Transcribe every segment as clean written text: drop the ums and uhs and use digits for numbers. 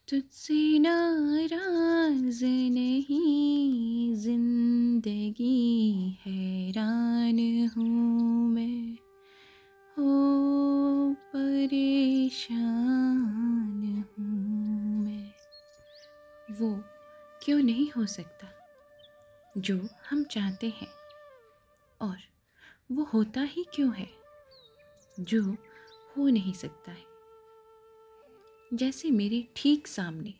तुझसे नाराज नहीं, जिंदगी हैरान हूँ मैं, हो परेशान हूँ मैं। वो क्यों नहीं हो सकता जो हम चाहते हैं, और वो होता ही क्यों है जो हो नहीं सकता है। जैसे मेरे ठीक सामने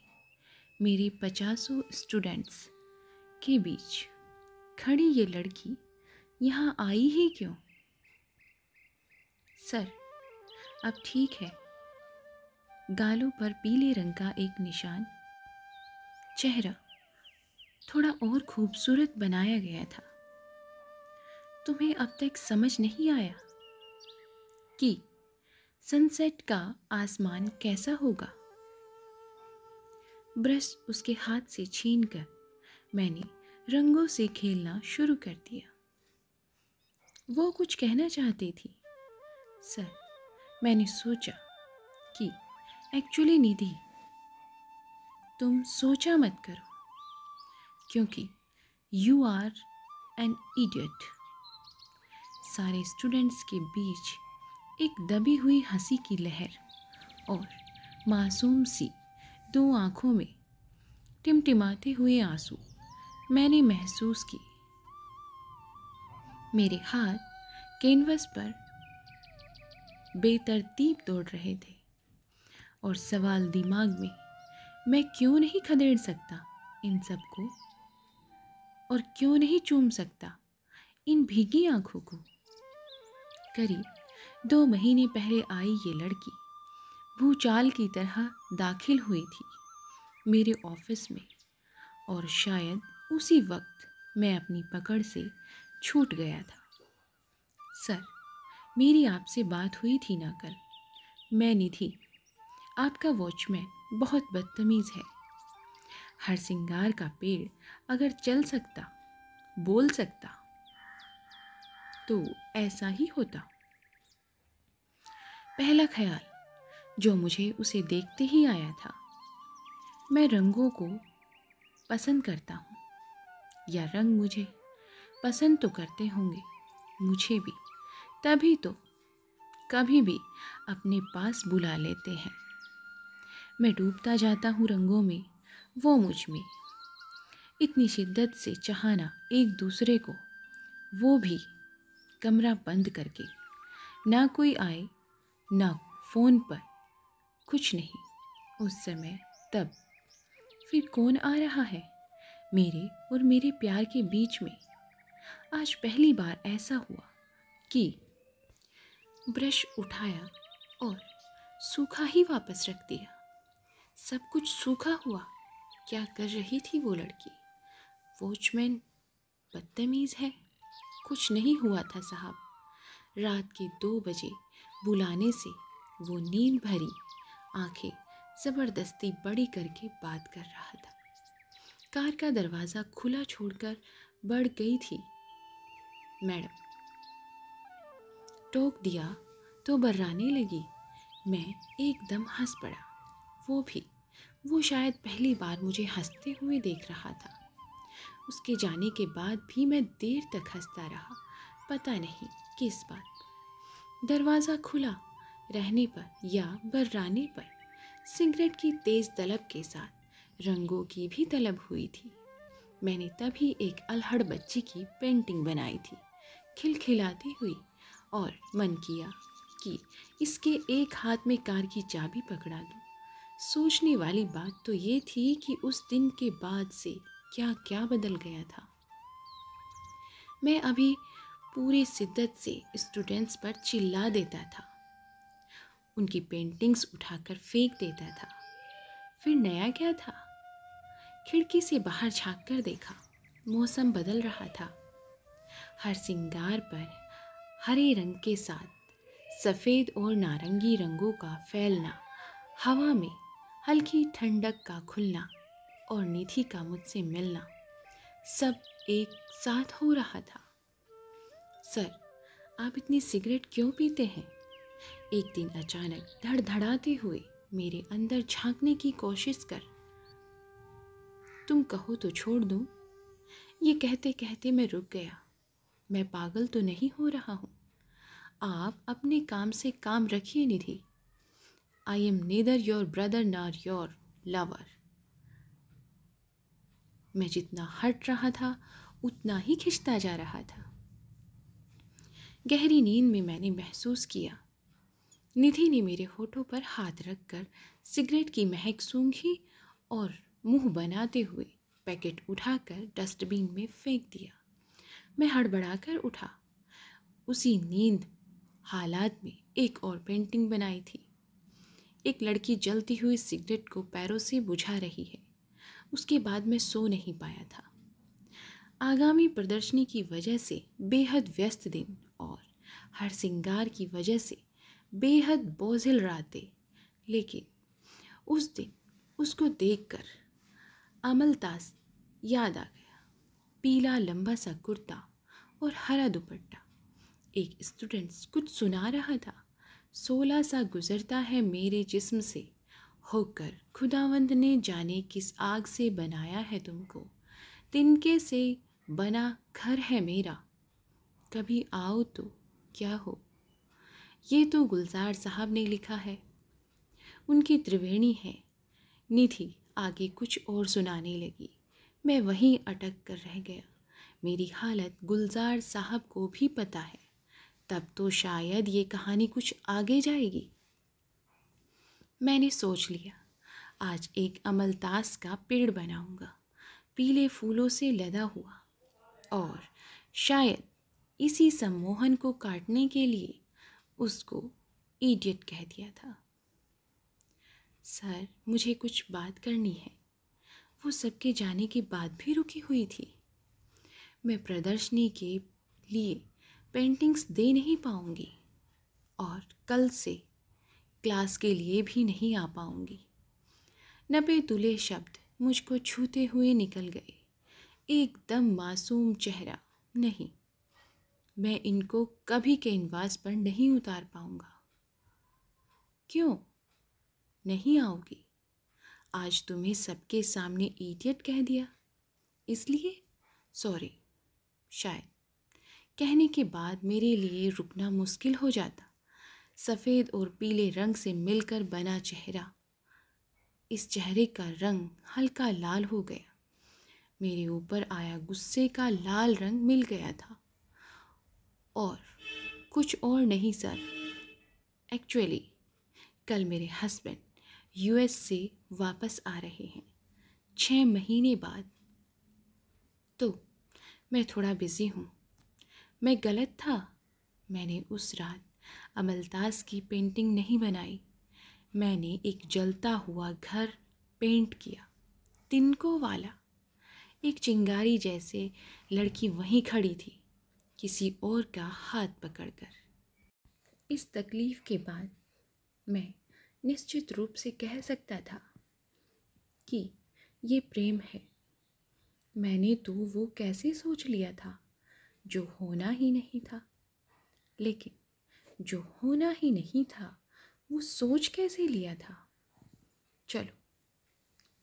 मेरे 50 स्टूडेंट्स के बीच खड़ी ये लड़की यहाँ आई ही क्यों? सर, अब ठीक है। गालों पर पीले रंग का एक निशान, चेहरा थोड़ा और खूबसूरत बनाया गया था। तुम्हें अब तक समझ नहीं आया कि सनसेट का आसमान कैसा होगा? ब्रश उसके हाथ से छीनकर मैंने रंगों से खेलना शुरू कर दिया। वो कुछ कहना चाहती थी। सर, मैंने सोचा कि एक्चुअली निधि, तुम सोचा मत करो, क्योंकि यू आर एन इडियट। सारे स्टूडेंट्स के बीच एक दबी हुई हंसी की लहर और मासूम सी 2 आंखों में टिमटिमाते हुए आंसू मैंने महसूस किए। मेरे हाथ कैनवस पर बेतरतीब दौड़ रहे थे और सवाल दिमाग में, मैं क्यों नहीं खदेड़ सकता इन सबको, और क्यों नहीं चूम सकता इन भीगी आंखों को। करीब 2 महीने पहले आई ये लड़की भूचाल की तरह दाखिल हुई थी मेरे ऑफिस में, और शायद उसी वक्त मैं अपनी पकड़ से छूट गया था। सर, मेरी आपसे बात हुई थी ना कल। मैं निधि, आपका वॉचमैन बहुत बदतमीज़ है। हरसिंगार का पेड़ अगर चल सकता, बोल सकता, तो ऐसा ही होता। पहला ख्याल जो मुझे उसे देखते ही आया था, मैं रंगों को पसंद करता हूँ, या रंग मुझे पसंद तो करते होंगे, मुझे भी, तभी तो कभी भी अपने पास बुला लेते हैं। मैं डूबता जाता हूँ रंगों में, वो मुझ में। इतनी शिद्दत से चाहना एक दूसरे को, वो भी कमरा बंद करके, ना कोई आए ना फ़ोन पर, कुछ नहीं। उस समय तब फिर कौन आ रहा है मेरे और मेरे प्यार के बीच में? आज पहली बार ऐसा हुआ कि ब्रश उठाया और सूखा ही वापस रख दिया। सब कुछ सूखा हुआ। क्या कर रही थी वो लड़की? वॉचमैन बदतमीज़ है? कुछ नहीं हुआ था साहब। रात के 2 बजे बुलाने से वो नींद भरी आंखें ज़बरदस्ती बड़ी करके बात कर रहा था। कार का दरवाज़ा खुला छोड़कर बढ़ गई थी मैडम। टोक दिया तो बर्राने लगी। मैं एकदम हंस पड़ा। वो शायद पहली बार मुझे हंसते हुए देख रहा था। उसके जाने के बाद भी मैं देर तक हंसता रहा, पता नहीं किस बात। दरवाज़ा खुला रहने पर या बर्राने पर सिगरेट की तेज़ तलब के साथ रंगों की भी तलब हुई थी। मैंने तभी एक अल्हड़ बच्ची की पेंटिंग बनाई थी, खिलखिलाती हुई, और मन किया कि इसके एक हाथ में कार की चाबी पकड़ा दूं। सोचने वाली बात तो ये थी कि उस दिन के बाद से क्या क्या बदल गया था। मैं अभी पूरी शिद्दत से स्टूडेंट्स पर चिल्ला देता था, उनकी पेंटिंग्स उठाकर फेंक देता था। फिर नया क्या था? खिड़की से बाहर झांक कर देखा, मौसम बदल रहा था। हरसिंगार पर हरे रंग के साथ सफ़ेद और नारंगी रंगों का फैलना, हवा में हल्की ठंडक का खुलना और निधि का मुझसे मिलना, सब एक साथ हो रहा था। सर, आप इतनी सिगरेट क्यों पीते हैं? एक दिन अचानक धड़धड़ाते हुए मेरे अंदर झांकने की कोशिश कर। तुम कहो तो छोड़ दूं। ये कहते कहते मैं रुक गया। मैं पागल तो नहीं हो रहा हूँ। आप अपने काम से काम रखिए Nidhi. I am neither your brother nor your lover. मैं जितना हट रहा था उतना ही खिंचता जा रहा था। गहरी नींद में मैंने महसूस किया निधि ने मेरे होठों पर हाथ रखकर सिगरेट की महक सूंघी और मुंह बनाते हुए पैकेट उठाकर डस्टबिन में फेंक दिया। मैं हड़बड़ाकर उठा। उसी नींद हालात में एक और पेंटिंग बनाई थी। एक लड़की जलती हुई सिगरेट को पैरों से बुझा रही है। उसके बाद मैं सो नहीं पाया था। आगामी प्रदर्शनी की वजह से बेहद व्यस्त दिन और हर श्रृंगार की वजह से बेहद बोझिल रातें, लेकिन उस दिन उसको देखकर अमलतास याद आ गया। पीला लंबा सा कुर्ता और हरा दुपट्टा। एक स्टूडेंट कुछ सुना रहा था। 16 सा गुजरता है मेरे जिस्म से होकर, खुदावंद ने जाने किस आग से बनाया है तुमको। तिनके से बना घर है मेरा, कभी आओ तो क्या हो। ये तो गुलजार साहब ने लिखा है। उनकी त्रिवेणी है। निधि आगे कुछ और सुनाने लगी। मैं वहीं अटक कर रह गया। मेरी हालत गुलजार साहब को भी पता है। तब तो शायद ये कहानी कुछ आगे जाएगी। मैंने सोच लिया, आज एक अमलतास का पेड़ बनाऊंगा, पीले फूलों से लदा हुआ, और शायद इसी सम्मोहन को काटने के लिए उसको इडियट कह दिया था। सर, मुझे कुछ बात करनी है। वो सबके जाने के बाद भी रुकी हुई थी। मैं प्रदर्शनी के लिए पेंटिंग्स दे नहीं पाऊंगी और कल से क्लास के लिए भी नहीं आ पाऊंगी। नबे तुले शब्द मुझको छूते हुए निकल गए। एकदम मासूम चेहरा। नहीं, मैं इनको कभी कैनवास पर नहीं उतार पाऊंगा। क्यों नहीं आओगी? आज तुम्हें सबके सामने इडियट कह दिया, इसलिए सॉरी। शायद कहने के बाद मेरे लिए रुकना मुश्किल हो जाता। सफ़ेद और पीले रंग से मिलकर बना चेहरा, इस चेहरे का रंग हल्का लाल हो गया। मेरे ऊपर आया गुस्से का लाल रंग मिल गया था। और कुछ और नहीं सर, एक्चुअली कल मेरे हस्बैंड यूएस से वापस आ रहे हैं 6 महीने बाद, तो मैं थोड़ा बिज़ी हूँ। मैं गलत था। मैंने उस रात अमलतास की पेंटिंग नहीं बनाई। मैंने एक जलता हुआ घर पेंट किया, तिनको वाला। एक चिंगारी जैसे लड़की वहीं खड़ी थी, किसी और का हाथ पकड़कर। इस तकलीफ़ के बाद मैं निश्चित रूप से कह सकता था कि ये प्रेम है। मैंने तो वो कैसे सोच लिया था जो होना ही नहीं था। लेकिन जो होना ही नहीं था वो सोच कैसे लिया था? चलो,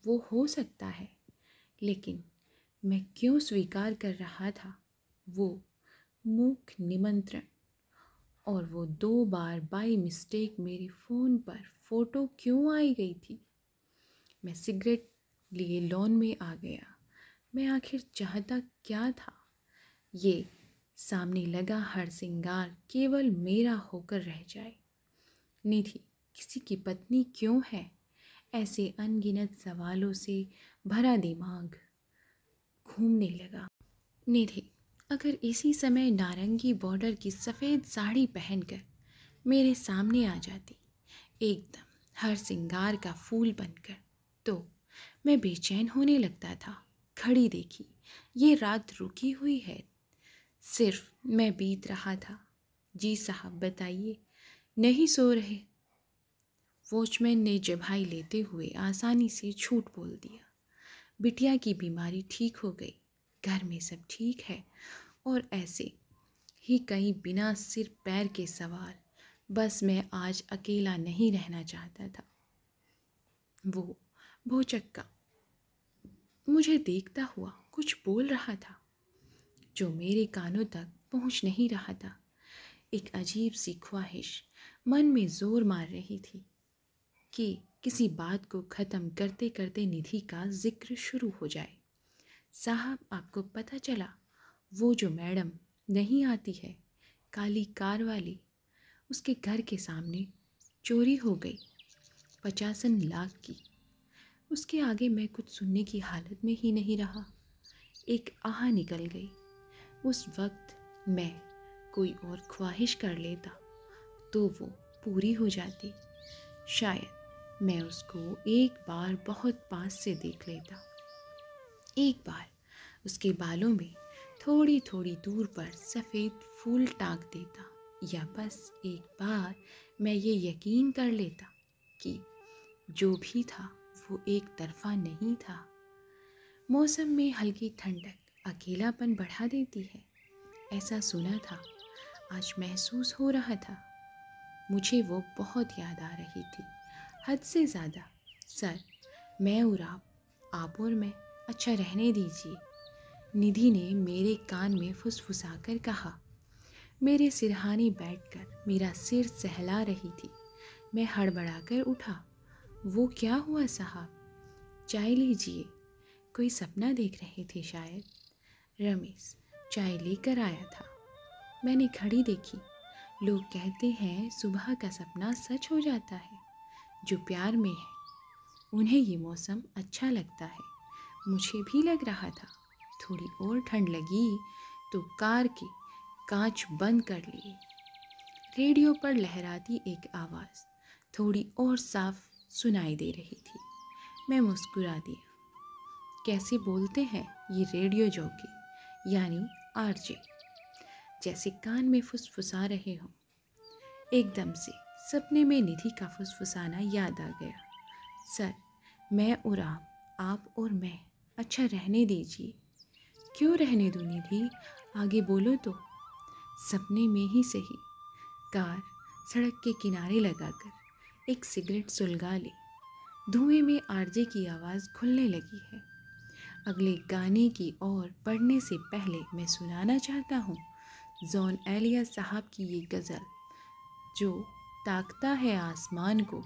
वो हो सकता है, लेकिन मैं क्यों स्वीकार कर रहा था वो मूक निमंत्रण? और वो 2 बार बाय मिस्टेक मेरे फ़ोन पर फ़ोटो क्यों आई गई थी? मैं सिगरेट लिए लॉन में आ गया। मैं आखिर चाहता क्या था? ये सामने लगा हर श्रृंगार केवल मेरा होकर रह जाए। निधि किसी की पत्नी क्यों है? ऐसे अनगिनत सवालों से भरा दिमाग घूमने लगा। निधि अगर इसी समय नारंगी बॉर्डर की सफ़ेद साड़ी पहनकर मेरे सामने आ जाती, एकदम हर श्रृंगार का फूल बनकर, तो मैं बेचैन होने लगता था। घड़ी देखी, ये रात रुकी हुई है। सिर्फ मैं बीत रहा था। जी साहब बताइए, नहीं सो रहे? वॉचमैन ने जवाई लेते हुए आसानी से झूठ बोल दिया। बिटिया की बीमारी ठीक हो गई, घर में सब ठीक है। और ऐसे ही कई बिना सिर पैर के सवाल। बस मैं आज अकेला नहीं रहना चाहता था। वो भौचक्का मुझे देखता हुआ कुछ बोल रहा था जो मेरे कानों तक पहुंच नहीं रहा था। एक अजीब सी ख्वाहिश मन में जोर मार रही थी कि किसी बात को ख़त्म करते करते निधि का जिक्र शुरू हो जाए। साहब, आपको पता चला वो जो मैडम नहीं आती है, काली कार वाली, उसके घर के सामने चोरी हो गई 50 लाख की। उसके आगे मैं कुछ सुनने की हालत में ही नहीं रहा। एक आह निकल गई। उस वक्त मैं कोई और ख्वाहिश कर लेता तो वो पूरी हो जाती। शायद मैं उसको एक बार बहुत पास से देख लेता, एक बार उसके बालों में थोड़ी थोड़ी दूर पर सफ़ेद फूल टाँक देता, या बस एक बार मैं ये यकीन कर लेता कि जो भी था वो एक तरफा नहीं था। मौसम में हल्की ठंडक अकेलापन बढ़ा देती है, ऐसा सुना था, आज महसूस हो रहा था। मुझे वो बहुत याद आ रही थी, हद से ज़्यादा। सर, मैं और आप और मैं, अच्छा रहने दीजिए, निधि ने मेरे कान में फुसफुसाकर कहा। मेरे सिरहाने बैठकर मेरा सिर सहला रही थी। मैं हड़बड़ाकर उठा। वो क्या हुआ साहब? चाय लीजिए। कोई सपना देख रहे थे शायद। रमेश चाय लेकर आया था। मैंने घड़ी देखी। लोग कहते हैं सुबह का सपना सच हो जाता है। जो प्यार में है उन्हें ये मौसम अच्छा लगता है। मुझे भी लग रहा था। थोड़ी और ठंड लगी तो कार के कांच बंद कर लिए। रेडियो पर लहराती एक आवाज़ थोड़ी और साफ सुनाई दे रही थी। मैं मुस्कुरा दिया। कैसे बोलते हैं ये रेडियो जॉकी, यानी आरजे, जैसे कान में फुसफुसा रहे हों। एकदम से सपने में निधि का फुसफुसाना याद आ गया। सर, मैं और आप और मैं, अच्छा रहने दीजिए। क्यों रहने दूँ निधि, आगे बोलो तो। सपने में ही सही। कार सड़क के किनारे लगाकर एक सिगरेट सुलगा ली। धुएं में आरजे की आवाज़ खुलने लगी है। अगले गाने की ओर बढ़ने से पहले मैं सुनाना चाहता हूँ जॉन एलियस साहब की ये गज़ल, जो ताकता है आसमान को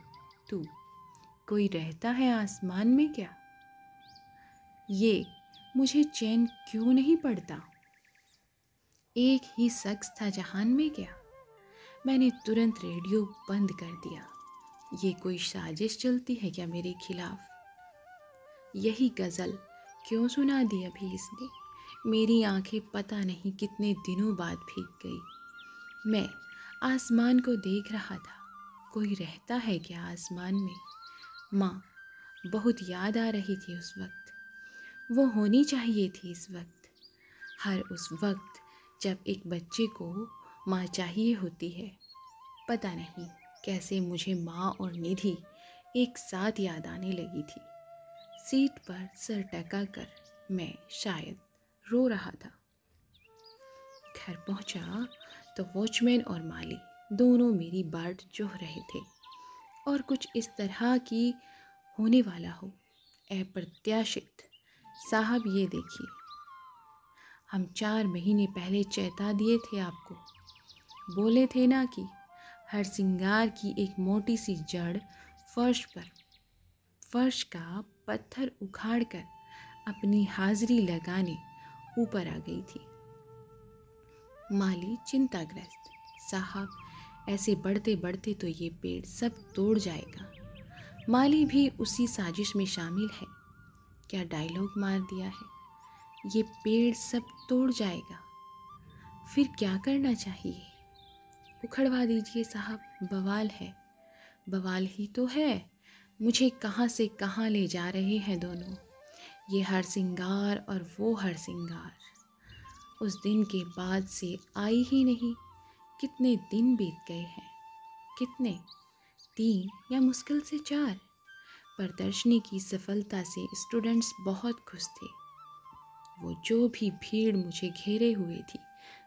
तू, कोई रहता है आसमान में क्या। ये मुझे चैन क्यों नहीं पड़ता, एक ही शख्स था जहान में क्या। मैंने तुरंत रेडियो बंद कर दिया। ये कोई साजिश चलती है क्या मेरे खिलाफ। यही गज़ल क्यों सुना दी अभी इसने। मेरी आंखें पता नहीं कितने दिनों बाद भीग गई। मैं आसमान को देख रहा था। कोई रहता है क्या आसमान में। माँ बहुत याद आ रही थी उस वक्त। वो होनी चाहिए थी इस वक्त, हर उस वक्त जब एक बच्चे को माँ चाहिए होती है। पता नहीं कैसे मुझे माँ और निधि एक साथ याद आने लगी थी। सीट पर सर टका कर मैं शायद रो रहा था। घर पहुंचा तो वॉचमैन और माली दोनों मेरी बाट जोह रहे थे, और कुछ इस तरह की होने वाला हो। अप्रत्याशित साहब, ये देखिए, हम 4 महीने पहले चेता दिए थे आपको। बोले थे ना कि हर सिंगार की एक मोटी सी जड़ फर्श का पत्थर उखाड़कर अपनी हाजिरी लगाने ऊपर आ गई थी। माली चिंताग्रस्त, साहब ऐसे बढ़ते बढ़ते तो ये पेड़ सब तोड़ जाएगा। माली भी उसी साजिश में शामिल है। क्या डायलॉग मार दिया है। ये पेड़ सब तोड़ जाएगा, फिर क्या करना चाहिए। उखड़वा दीजिए साहब, बवाल है। बवाल ही तो है। मुझे कहाँ से कहाँ ले जा रहे हैं दोनों, ये हर सिंगार और वो हर सिंगार। उस दिन के बाद से आई ही नहीं। कितने दिन बीत गए हैं, कितने, 3 या मुश्किल से 4। प्रदर्शनी की सफलता से स्टूडेंट्स बहुत खुश थे। वो जो भी भीड़ मुझे घेरे हुए थी,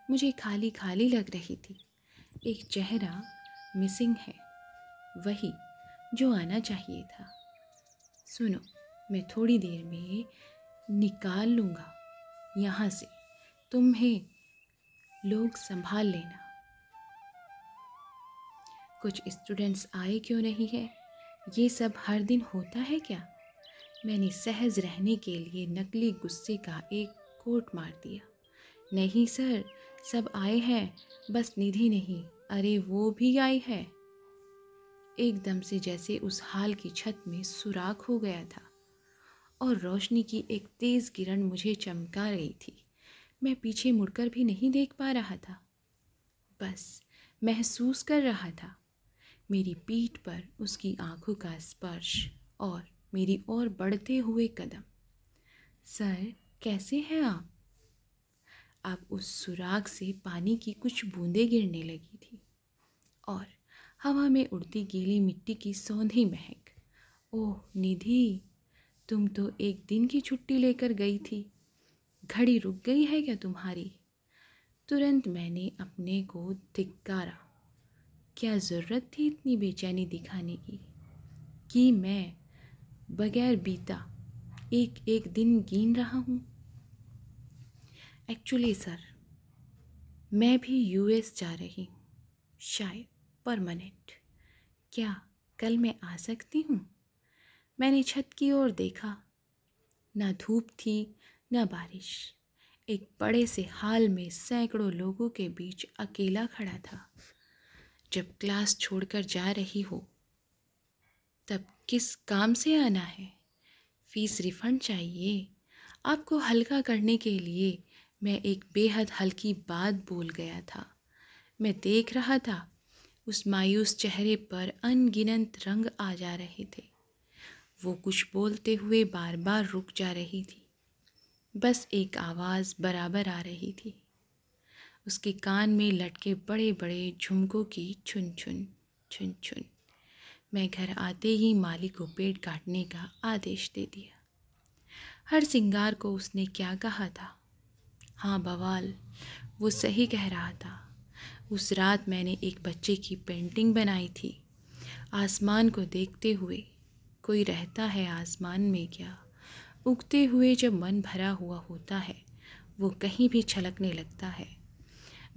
मुझे खाली खाली लग रही थी। एक चेहरा मिसिंग है, वही जो आना चाहिए था। सुनो, मैं थोड़ी देर में निकाल लूँगा यहाँ से, तुम्हें लोग संभाल लेना। कुछ स्टूडेंट्स आए क्यों नहीं है? ये सब हर दिन होता है क्या? मैंने सहज रहने के लिए नकली गुस्से का एक कोट मार दिया। नहीं सर, सब आए हैं, बस निधि नहीं। अरे वो भी आई है। एकदम से जैसे उस हाल की छत में सुराख हो गया था और रोशनी की एक तेज़ किरण मुझे चमका रही थी। मैं पीछे मुड़कर भी नहीं देख पा रहा था, बस महसूस कर रहा था मेरी पीठ पर उसकी आंखों का स्पर्श और मेरी ओर बढ़ते हुए कदम। सर, कैसे हैं आप? अब उस सुराख से पानी की कुछ बूंदें गिरने लगी थी और हवा में उड़ती गीली मिट्टी की सौंधी महक। ओह निधि, तुम तो एक दिन की छुट्टी लेकर गई थी। घड़ी रुक गई है क्या तुम्हारी? तुरंत मैंने अपने को धिक्कारा। क्या ज़रूरत थी इतनी बेचैनी दिखाने की कि मैं बगैर बीता एक एक दिन गिन रहा हूँ? एक्चुअली सर, मैं भी यूएस जा रही हूँ, शायद परमानेंट। क्या कल मैं आ सकती हूँ? मैंने छत की ओर देखा। ना धूप थी ना बारिश। एक बड़े से हाल में सैकड़ों लोगों के बीच अकेला खड़ा था। जब क्लास छोड़कर जा रही हो तब किस काम से आना है? फीस रिफंड चाहिए? आपको हल्का करने के लिए मैं एक बेहद हल्की बात बोल गया था। मैं देख रहा था उस मायूस चेहरे पर अनगिनत रंग आ जा रहे थे। वो कुछ बोलते हुए बार बार रुक जा रही थी। बस एक आवाज़ बराबर आ रही थी, उसके कान में लटके बड़े बड़े झुमकों की छुन छुन छुन छुन। मैं घर आते ही माली को पेड़ काटने का आदेश दे दिया। हर सिंगार को उसने क्या कहा था? हाँ बवाल, वो सही कह रहा था। उस रात मैंने एक बच्चे की पेंटिंग बनाई थी, आसमान को देखते हुए। कोई रहता है आसमान में क्या? उगते हुए जब मन भरा हुआ होता है वो कहीं भी छलकने लगता है।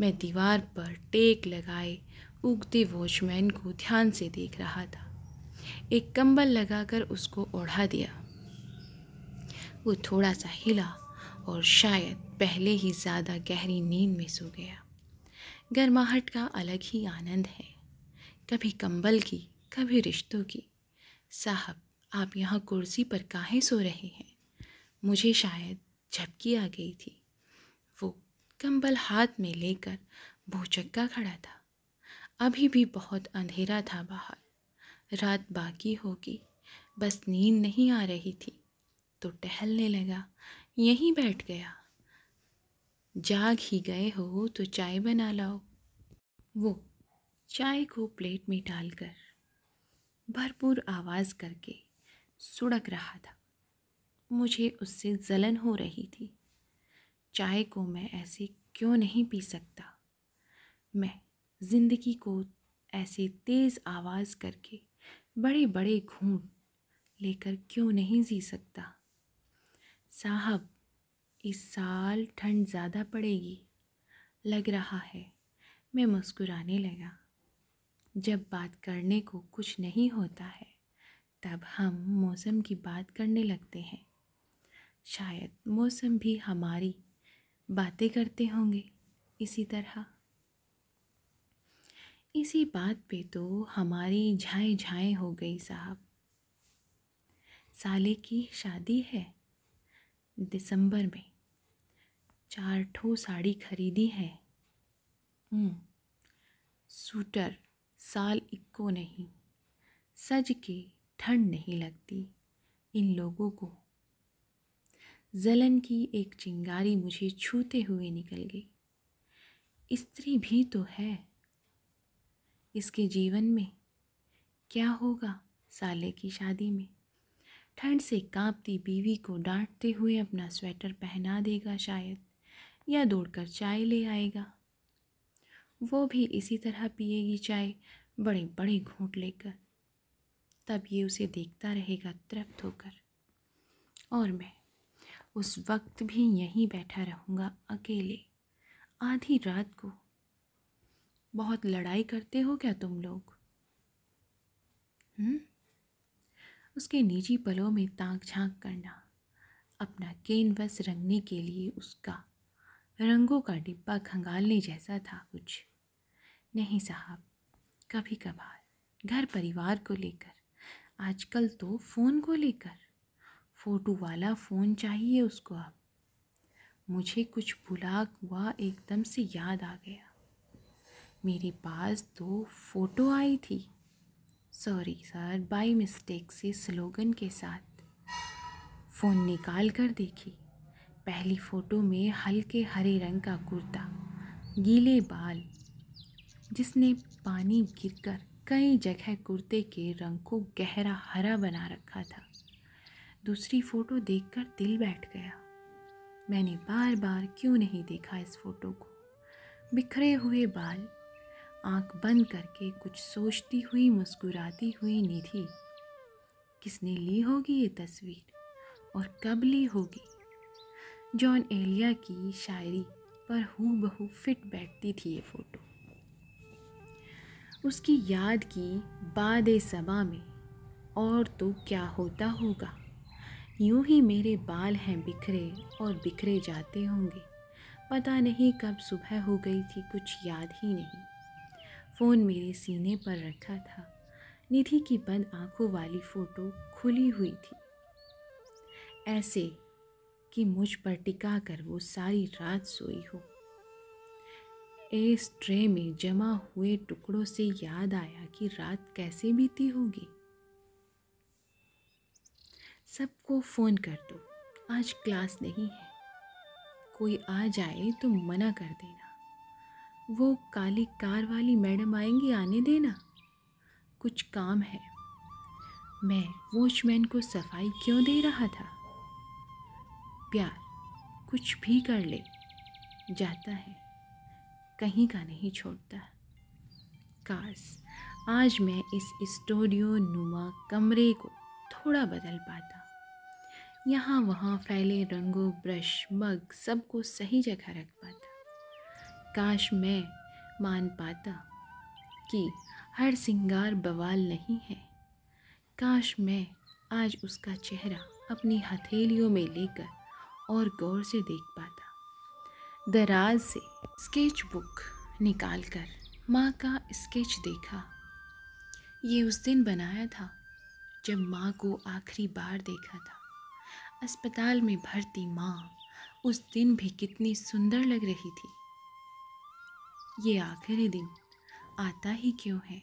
मैं दीवार पर टेक लगाए उगते वॉचमैन को ध्यान से देख रहा था। एक कंबल लगाकर उसको ओढ़ा दिया। वो थोड़ा सा हिला और शायद पहले ही ज़्यादा गहरी नींद में सो गया। गर्माहट का अलग ही आनंद है, कभी कंबल की, कभी रिश्तों की। साहब, आप यहाँ कुर्सी पर काहे सो रहे हैं? मुझे शायद झपकी आ गई थी। वो कंबल हाथ में लेकर भौचक्का खड़ा था। अभी भी बहुत अंधेरा था बाहर, रात बाकी होगी। बस नींद नहीं आ रही थी तो टहलने लगा, यहीं बैठ गया। जाग ही गए हो तो चाय बना लाओ। वो चाय को प्लेट में डालकर भरपूर आवाज़ करके सुड़क रहा था। मुझे उससे जलन हो रही थी। चाय को मैं ऐसे क्यों नहीं पी सकता? मैं ज़िंदगी को ऐसे तेज़ आवाज़ करके बड़े बड़े घूंट लेकर क्यों नहीं जी सकता? साहब, इस साल ठंड ज़्यादा पड़ेगी लग रहा है। मैं मुस्कुराने लगा। जब बात करने को कुछ नहीं होता है तब हम मौसम की बात करने लगते हैं। शायद मौसम भी हमारी बातें करते होंगे इसी तरह। इसी बात पे तो हमारी झाएं झाएं हो गई साहब। साले की शादी है दिसंबर में, 4 ठो साड़ी खरीदी है। सूटर साल इक्को नहीं, सज के ठंड नहीं लगती इन लोगों को। जलन की एक चिंगारी मुझे छूते हुए निकल गई। स्त्री भी तो है इसके जीवन में। क्या होगा साले की शादी में? ठंड से कांपती बीवी को डांटते हुए अपना स्वेटर पहना देगा शायद, या दौड़कर चाय ले आएगा। वो भी इसी तरह पिएगी चाय, बड़े बड़े घूंट लेकर। तब ये उसे देखता रहेगा तृप्त होकर, और मैं उस वक्त भी यहीं बैठा रहूँगा अकेले आधी रात को। बहुत लड़ाई करते हो क्या तुम लोग? उसके निजी पलों में ताक झांक करना, अपना कैनवस रंगने के लिए उसका रंगों का डिब्बा खंगालने जैसा था कुछ। नहीं साहब, कभी कभार घर परिवार को लेकर, आजकल तो फ़ोन को लेकर। फ़ोटो वाला फ़ोन चाहिए उसको अब। मुझे कुछ भुला हुआ एकदम से याद आ गया, मेरे पास तो फ़ोटो आई थी। सॉरी सर, बाय मिस्टेक से स्लोगन के साथ। फ़ोन निकाल कर देखी। पहली फ़ोटो में हल्के हरे रंग का कुर्ता, गीले बाल, जिसने पानी गिरकर कई जगह कुर्ते के रंग को गहरा हरा बना रखा था। दूसरी फ़ोटो देखकर दिल बैठ गया। मैंने बार बार क्यों नहीं देखा इस फ़ोटो को। बिखरे हुए बाल, आंख बंद करके कुछ सोचती हुई मुस्कुराती हुई निधि। किसने ली होगी ये तस्वीर और कब ली होगी? जॉन एलिया की शायरी पर हूबहू फिट बैठती थी ये फ़ोटो। उसकी याद की बादे समा में और तो क्या होता होगा। यूं ही मेरे बाल हैं बिखरे और बिखरे जाते होंगे। पता नहीं कब सुबह हो गई थी, कुछ याद ही नहीं। फ़ोन मेरे सीने पर रखा था। निधि की बंद आंखों वाली फ़ोटो खुली हुई थी, ऐसे कि मुझ पर टिका कर वो सारी रात सोई हो। इस ट्रे में जमा हुए टुकड़ों से याद आया कि रात कैसे बीती होगी। सबको फ़ोन कर दो, आज क्लास नहीं है। कोई आ जाए तो मना कर देना। वो काली कार वाली मैडम आएंगी, आने देना, कुछ काम है। मैं वॉचमैन को सफाई क्यों दे रहा था? प्यार कुछ भी कर ले, जाता है, कहीं का नहीं छोड़ता। काश आज मैं इस स्टूडियो नुमा कमरे को थोड़ा बदल पाता। यहाँ वहाँ फैले रंगों, ब्रश, मग सबको सही जगह रख पाता। काश मैं मान पाता कि हर सिंगार बवाल नहीं है। काश मैं आज उसका चेहरा अपनी हथेलियों में लेकर और गौर से देख पाता। दराज से स्केच बुक निकालकर माँ का स्केच देखा। ये उस दिन बनाया था जब माँ को आखिरी बार देखा था। अस्पताल में भर्ती माँ उस दिन भी कितनी सुंदर लग रही थी। ये आखिरी दिन आता ही क्यों है?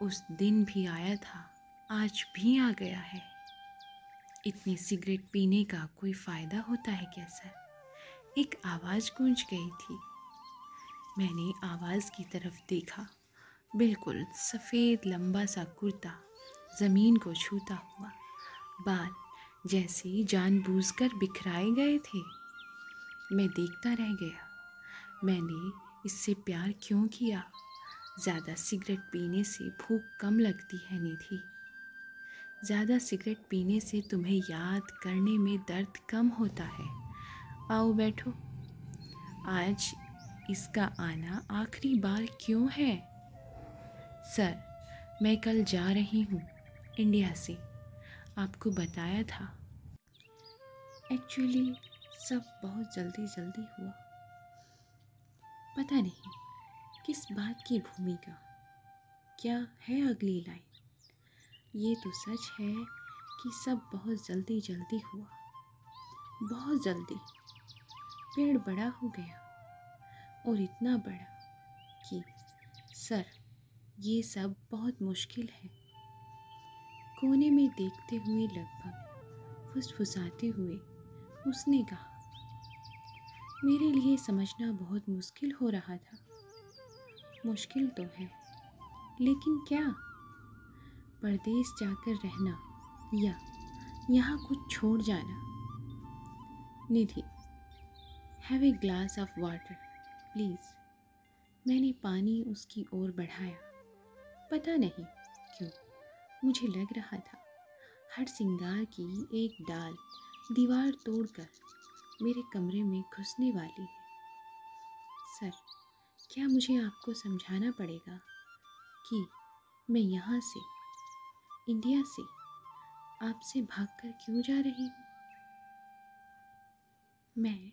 उस दिन भी आया था, आज भी आ गया है। इतनी सिगरेट पीने का कोई फ़ायदा होता है क्या सर? एक आवाज़ गूंज गई थी। मैंने आवाज़ की तरफ देखा। बिल्कुल सफ़ेद लंबा सा कुर्ता, ज़मीन को छूता हुआ, बाल जैसे जानबूझकर बिखराए गए थे। मैं देखता रह गया। मैंने इससे प्यार क्यों किया? ज़्यादा सिगरेट पीने से भूख कम लगती है निधि। ज़्यादा सिगरेट पीने से तुम्हें याद करने में दर्द कम होता है। आओ बैठो। आज इसका आना आखिरी बार क्यों है? सर, मैं कल जा रही हूँ इंडिया से, आपको बताया था। एक्चुअली सब बहुत जल्दी जल्दी हुआ। पता नहीं किस बात की भूमिका, क्या है अगली लाइन। ये तो सच है कि सब बहुत जल्दी जल्दी हुआ, बहुत जल्दी। पेड़ बड़ा हो गया और इतना बड़ा कि सर ये सब बहुत मुश्किल है। कोने में देखते हुए लगभग फुसफुसाते हुए उसने कहा, मेरे लिए समझना बहुत मुश्किल हो रहा था। मुश्किल तो है, लेकिन क्या? परदेश जाकर रहना या यहाँ कुछ छोड़ जाना? Nidhi, have a glass of water please. मैंने पानी उसकी ओर बढ़ाया। पता नहीं क्यों मुझे लग रहा था हर सिंगार की एक डाल दीवार तोड़कर मेरे कमरे में घुसने वाली है। सर, क्या मुझे आपको समझाना पड़ेगा कि मैं यहाँ से, इंडिया से आपसे भागकर क्यों जा रही हूँ? मैं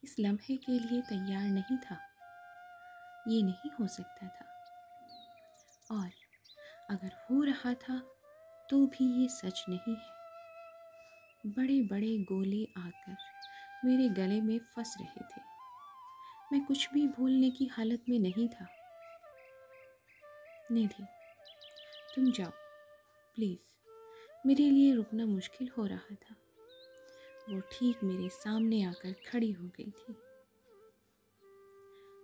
इस लम्हे के लिए तैयार नहीं था। ये नहीं हो सकता था, और अगर हो रहा था तो भी ये सच नहीं है। बड़े बड़े गोले आकर मेरे गले में फंस रहे थे। मैं कुछ भी बोलने की हालत में नहीं था। निधि, तुम जाओ प्लीज़, मेरे लिए रुकना मुश्किल हो रहा था। वो ठीक मेरे सामने आकर खड़ी हो गई थी।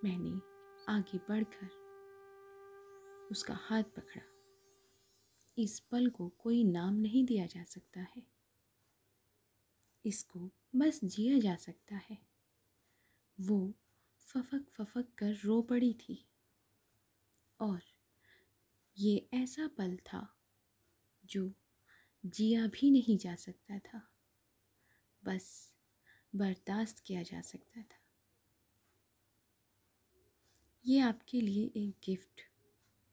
मैंने आगे बढ़कर उसका हाथ पकड़ा। इस पल को कोई नाम नहीं दिया जा सकता है, इसको बस जिया जा सकता है। वो फफक फफक कर रो पड़ी थी, और ये ऐसा पल था जो जिया भी नहीं जा सकता था, बस बर्दाश्त किया जा सकता था। ये आपके लिए एक गिफ्ट।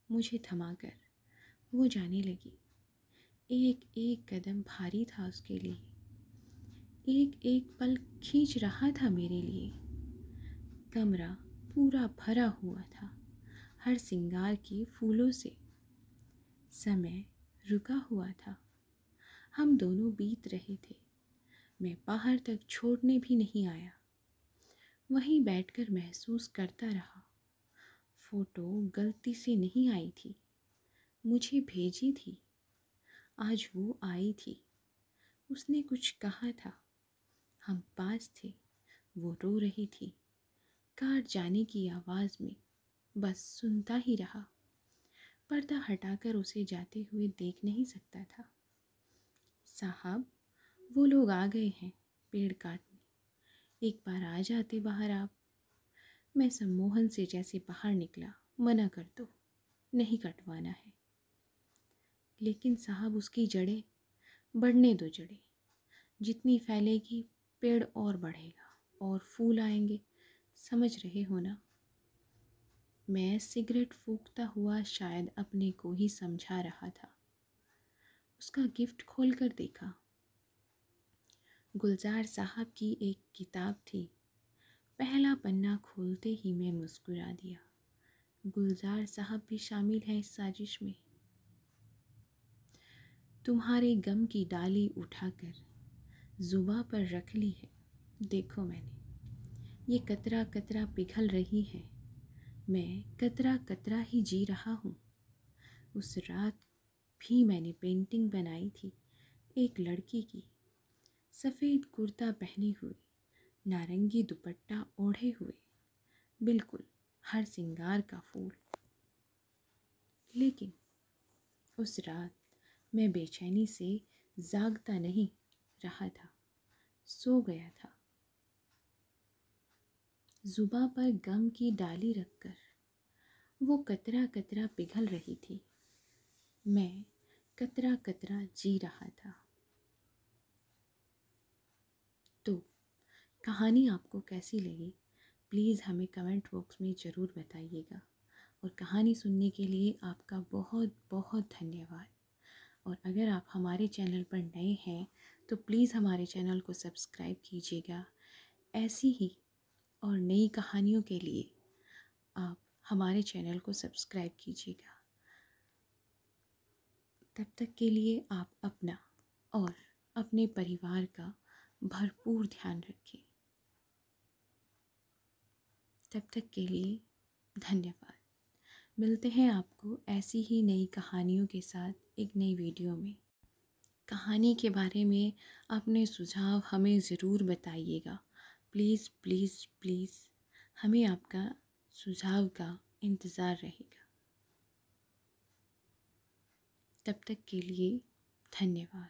मुझे थमाकर वो जाने लगी। एक एक कदम भारी था उसके लिए, एक एक पल खींच रहा था मेरे लिए। कमरा पूरा भरा हुआ था हर सिंगार के फूलों से। समय रुका हुआ था, हम दोनों बीत रहे थे। मैं बाहर तक छोड़ने भी नहीं आया, वहीं बैठकर महसूस करता रहा। फोटो गलती से नहीं आई थी, मुझे भेजी थी। आज वो आई थी, उसने कुछ कहा था, हम पास थे। वो रो रही थी। कार जाने की आवाज़ में बस सुनता ही रहा। पर्दा हटाकर उसे जाते हुए देख नहीं सकता था। साहब, वो लोग आ गए हैं पेड़ काटने, एक बार आ जाते बाहर आप। मैं सम्मोहन से जैसे बाहर निकला, मना कर दो, नहीं कटवाना है। लेकिन साहब, उसकी जड़ें, बढ़ने दो जड़ें। जितनी फैलेगी पेड़ और बढ़ेगा और फूल आएंगे, समझ रहे हो ना? मैं सिगरेट फूंकता हुआ शायद अपने को ही समझा रहा था। उसका गिफ्ट खोल कर देखा। गुलजार साहब की एक किताब थी। पहला पन्ना खोलते ही मैं मुस्कुरा दिया। गुलजार साहब भी शामिल हैं इस साजिश में। तुम्हारे गम की डाली उठाकर जुबां पर रख ली है। देखो मैंने, ये कतरा कतरा पिघल रही है। मैं कतरा कतरा ही जी रहा हूँ। उस रात भी मैंने पेंटिंग बनाई थी एक लड़की की, सफ़ेद कुर्ता पहने हुए, नारंगी दुपट्टा ओढ़े हुए, बिल्कुल हर सिंगार का फूल। लेकिन उस रात मैं बेचैनी से जागता नहीं रहा था, सो गया था। जुबां पर गम की डाली रखकर वो कतरा कतरा पिघल रही थी। मैं कतरा कतरा जी रहा था। तो कहानी आपको कैसी लगी, प्लीज़ हमें कमेंट बॉक्स में ज़रूर बताइएगा। और कहानी सुनने के लिए आपका बहुत बहुत धन्यवाद। और अगर आप हमारे चैनल पर नए हैं तो प्लीज़ हमारे चैनल को सब्सक्राइब कीजिएगा। ऐसी ही और नई कहानियों के लिए आप हमारे चैनल को सब्सक्राइब कीजिएगा। तब तक के लिए आप अपना और अपने परिवार का भरपूर ध्यान रखें। तब तक के लिए धन्यवाद। मिलते हैं आपको ऐसी ही नई कहानियों के साथ एक नई वीडियो में। कहानी के बारे में अपने सुझाव हमें ज़रूर बताइएगा। प्लीज़ प्लीज़ प्लीज़, हमें आपका सुझाव का इंतज़ार रहेगा। तब तक के लिए धन्यवाद।